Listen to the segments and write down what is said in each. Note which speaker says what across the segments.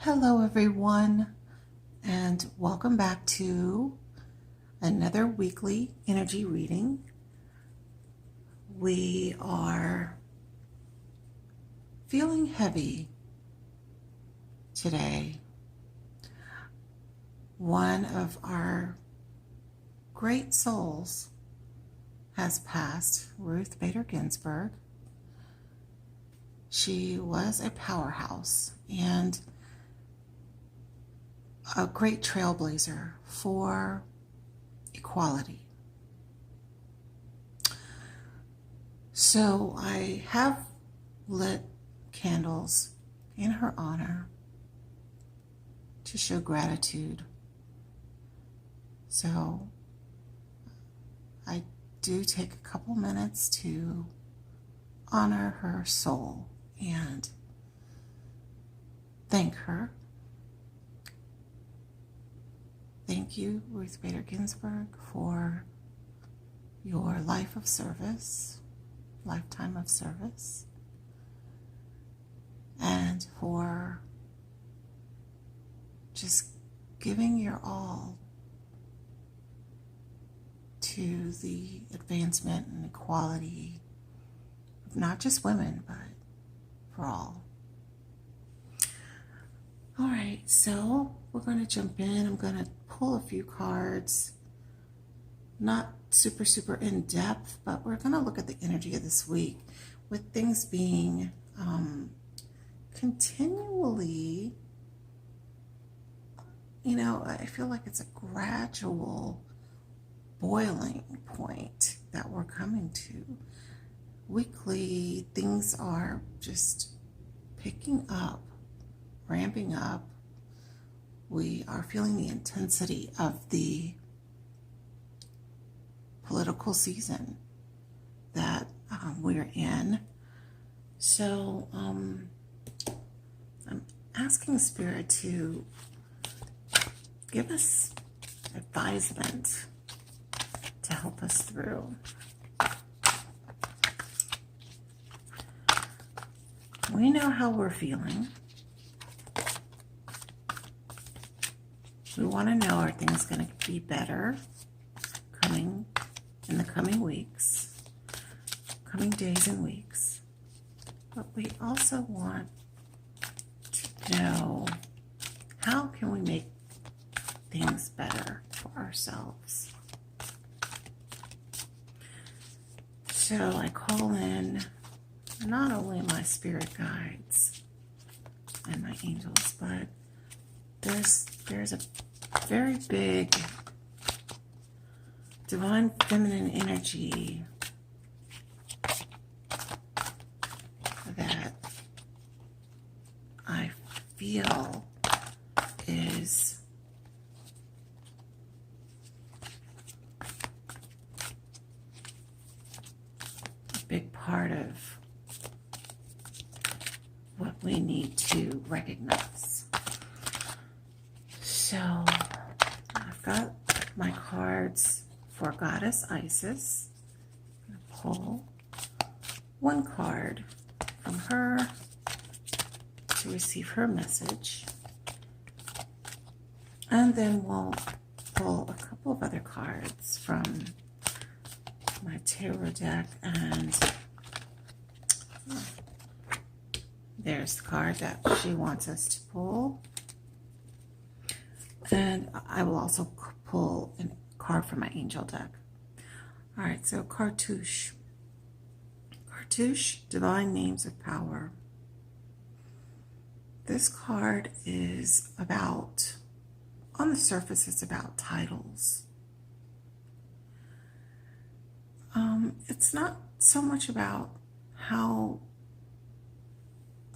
Speaker 1: Hello, everyone, and welcome back to another weekly energy reading. We are feeling heavy today. One of our great souls has passed, Ruth Bader Ginsburg. She was a powerhouse and a great trailblazer for equality. So I have lit candles in her honor to show gratitude. So I do take a couple minutes to honor her soul and thank her. Thank you, Ruth Bader Ginsburg, for your life of service, lifetime of service, and for just giving your all to the advancement and equality of not just women, but for all. All right, so we're going to jump in. I'm going to pull a few cards, not super in depth, but we're going to look at the energy of this week with things being continually, I feel like it's a gradual boiling point that we're coming to. Weekly, things are just picking up, ramping up. We are feeling the intensity of the political season that we're in. So I'm asking Spirit to give us advisement to help us through. We know how we're feeling. We want to know, are things going to be better coming in the coming weeks, coming days and weeks? But we also want to know, how can we make things better for ourselves? So I call in not only my spirit guides and my angels, but there's a very big divine feminine energy that I feel is a big part of what we need to recognize. So I've got my cards for Goddess Isis. I'm going to pull one card from her to receive her message. And then we'll pull a couple of other cards from my tarot deck. And there's the card that she wants us to pull. And I will also pull a card from my angel deck. All right, so Cartouche. Cartouche, Divine Names of Power. This card is about, on the surface, it's about titles. It's not so much about how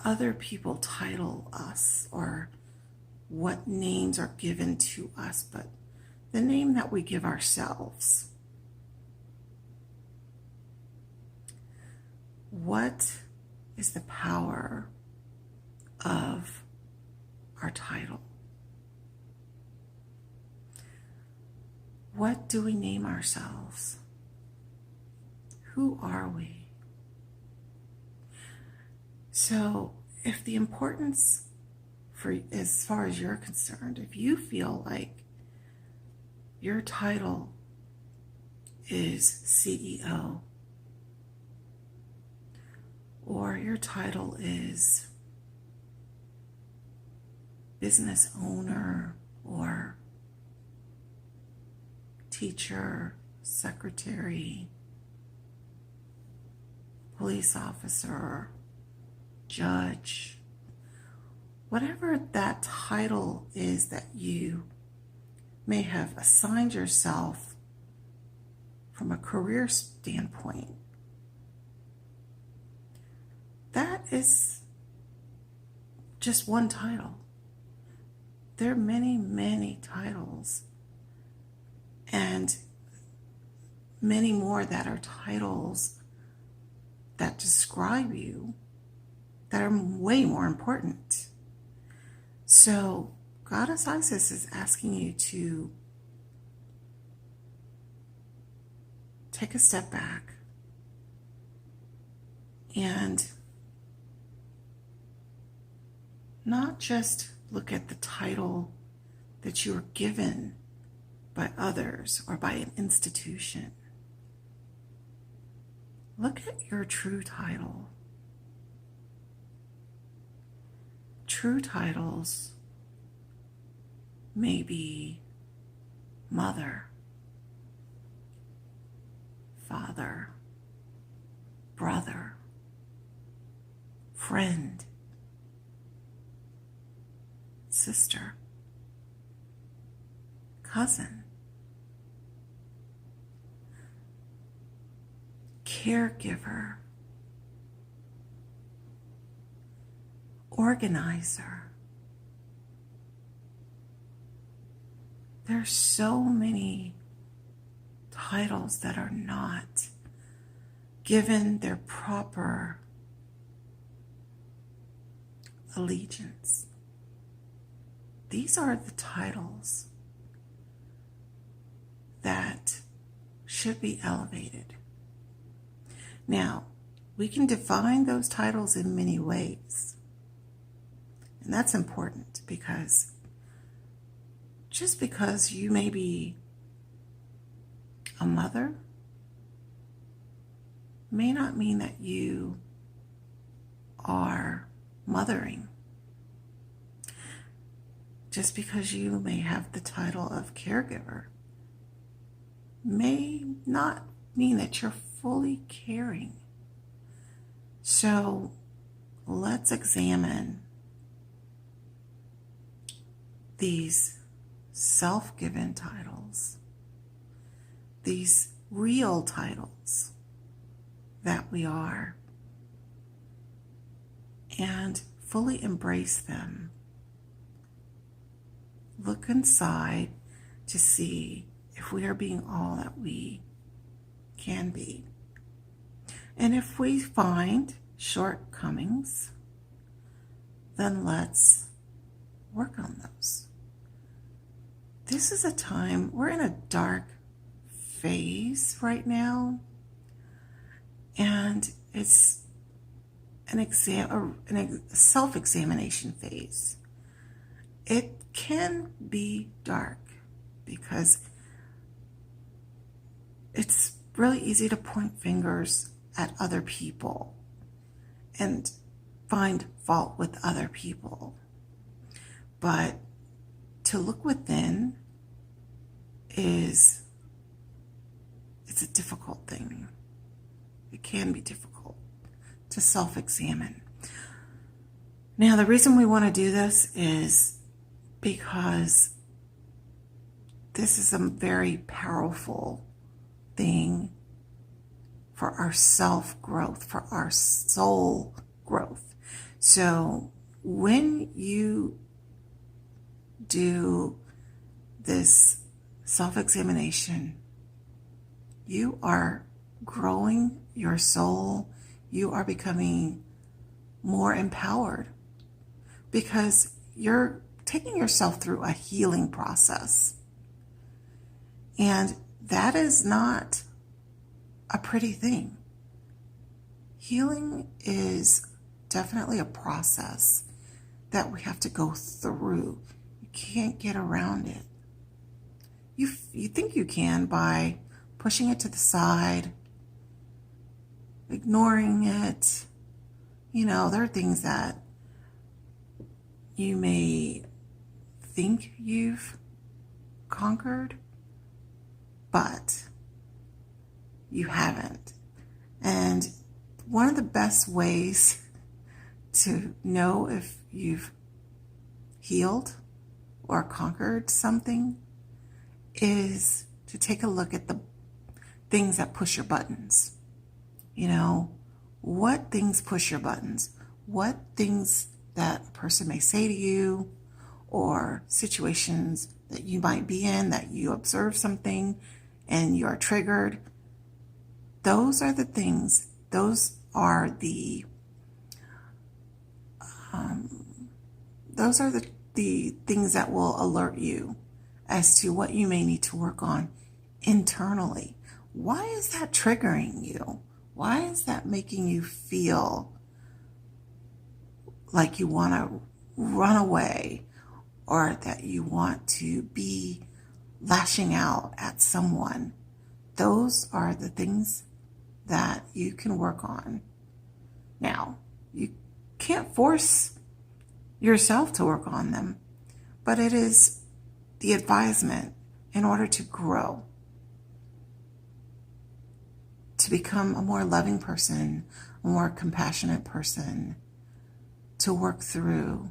Speaker 1: other people title us or what names are given to us, but the name that we give ourselves. What is the power of our title? What do we name ourselves? Who are we? So if the importance for as far as you're concerned, if you feel like your title is CEO, or your title is business owner, or teacher, secretary, police officer, judge, whatever that title is that you may have assigned yourself from a career standpoint, that is just one title. There are many, many titles, and many more that are titles that describe you that are way more important. So Goddess Isis is asking you to take a step back and not just look at the title that you are given by others or by an institution. Look at your true title. True titles may be mother, father, brother, friend, sister, cousin, caregiver, organizer. There's so many titles that are not given their proper allegiance. These are the titles that should be elevated. Now, we can define those titles in many ways. And that's important, because just because you may be a mother may not mean that you are mothering. Just because you may have the title of caregiver may not mean that you're fully caring. So let's examine these self-given titles, these real titles that we are, and fully embrace them. Look inside to see if we are being all that we can be. And if we find shortcomings, then let's work on those. This is a time, we're in a dark phase right now, and it's a self-examination phase. It can be dark because it's really easy to point fingers at other people and find fault with other people. But to look within it's a difficult thing. It can be difficult to self-examine. Now, the reason we want to do this is because this is a very powerful thing for our self-growth, for our soul growth. So when you do this self-examination, you are growing your soul. You are becoming more empowered because you're taking yourself through a healing process. And that is not a pretty thing. Healing is definitely a process that we have to go through. You can't get around it. You think you can by pushing it to the side, ignoring it. You know, there are things that you may think you've conquered, but you haven't. And one of the best ways to know if you've healed or conquered something is to take a look at the things that push your buttons. You know, what things push your buttons? What things that a person may say to you, or situations that you might be in that you observe something and you are triggered. Those are the things, those are the things that will alert you as to what you may need to work on internally. Why is that triggering you? Why is that making you feel like you want to run away, or that you want to be lashing out at someone? Those are the things that you can work on. Now, you can't force yourself to work on them, but it is the advisement in order to grow, to become a more loving person, a more compassionate person, to work through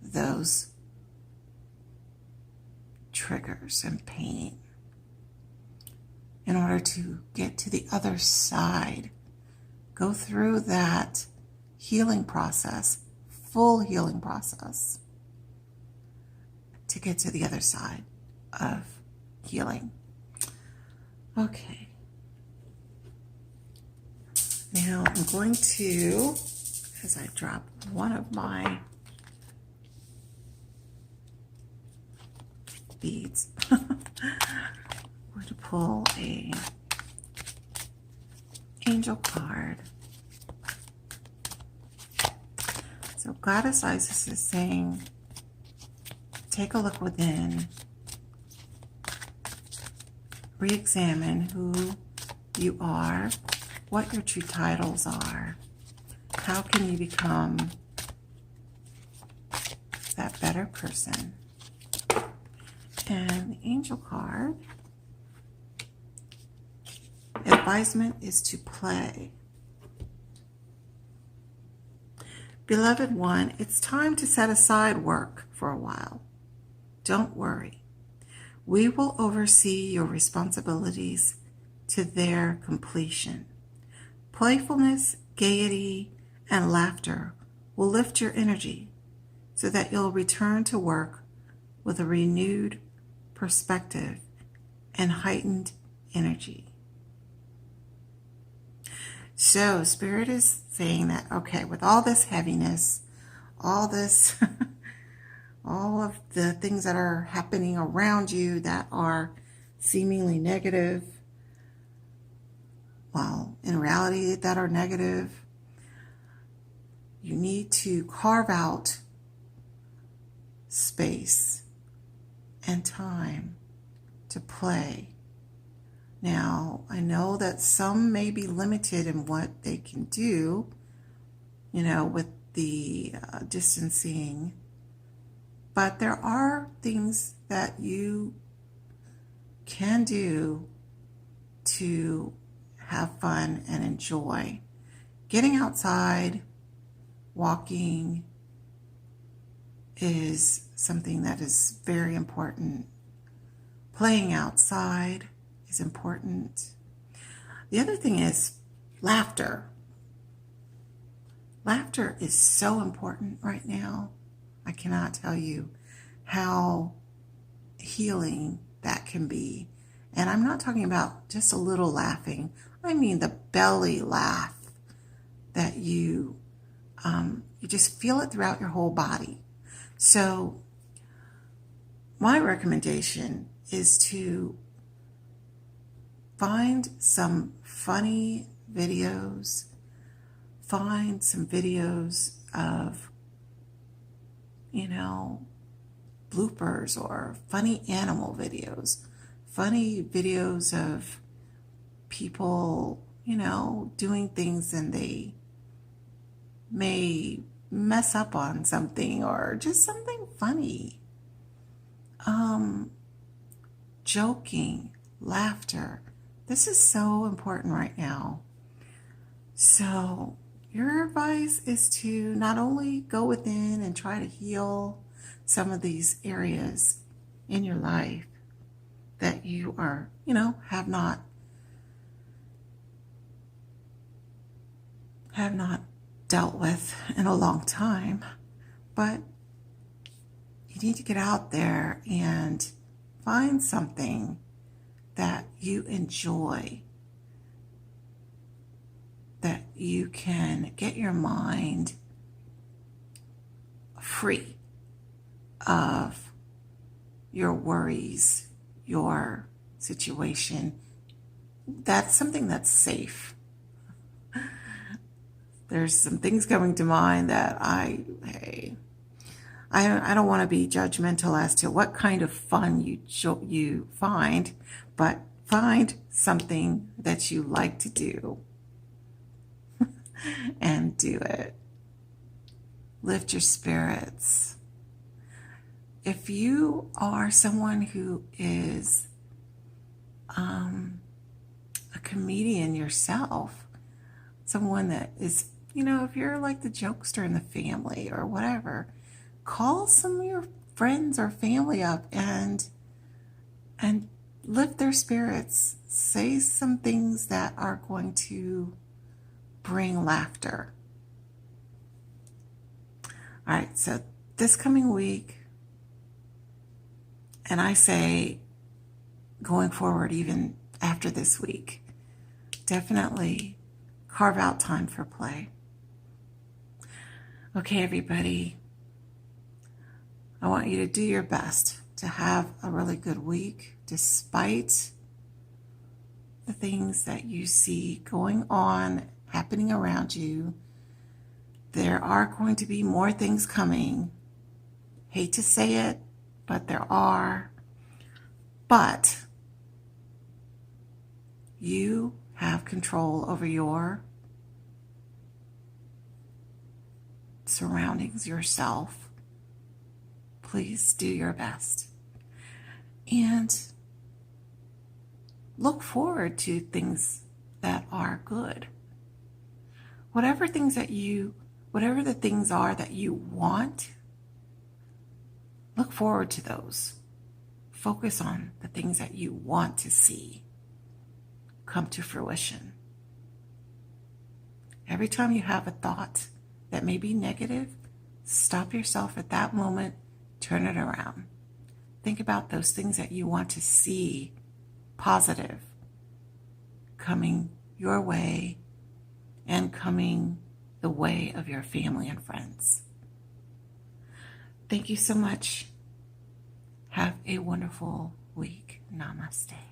Speaker 1: those triggers and pain in order to get to the other side. Go through that healing process, full healing process, to get to the other side of healing. Okay. Now I'm going to, as I drop one of my beads, I'm going to pull a angel card. So Goddess Isis is saying, take a look within, re-examine who you are, what your true titles are, how can you become that better person. And the angel card, advisement is to play. Beloved one, it's time to set aside work for a while. Don't worry. We will oversee your responsibilities to their completion. Playfulness, gaiety, and laughter will lift your energy so that you'll return to work with a renewed perspective and heightened energy. So Spirit is saying that, okay, with all this heaviness, all this, all of the things that are happening around you that are seemingly negative, well, in reality that are negative, you need to carve out space and time to play. Now, I know that some may be limited in what they can do, you know, with the distancing, but there are things that you can do to have fun and enjoy. Getting outside, walking is something that is very important. Playing outside is important. The other thing is laughter. Laughter is so important right now. I cannot tell you how healing that can be. And I'm not talking about just a little laughing. I mean the belly laugh that you just feel it throughout your whole body. So my recommendation is to find some funny videos, find some videos of bloopers or funny animal videos, funny videos of people, doing things and they may mess up on something or just something funny. Joking, laughter. This is so important right now. So your advice is to not only go within and try to heal some of these areas in your life that you are, have not dealt with in a long time, but you need to get out there and find something that you enjoy, that you can get your mind free of your worries, your situation. That's something that's safe. There's some things coming to mind that I don't want to be judgmental as to what kind of fun you find, but find something that you like to do and do it. Lift your spirits. If you are someone who is a comedian yourself, someone that is, if you're like the jokester in the family or whatever, call some of your friends or family up and lift their spirits. Say some things that are going to bring laughter. All right, so this coming week, and I say going forward even after this week, definitely carve out time for play. Okay, everybody, I want you to do your best to have a really good week despite the things that you see going on, happening around you. There are going to be more things coming. Hate to say it, but there are. But you have control over your surroundings, yourself. Please do your best. And look forward to things that are good. Whatever the things are that you want, look forward to those. Focus on the things that you want to see come to fruition. Every time you have a thought that may be negative, stop yourself at that moment, turn it around. Think about those things that you want to see positive coming your way and coming the way of your family and friends. Thank you so much. Have a wonderful week. Namaste.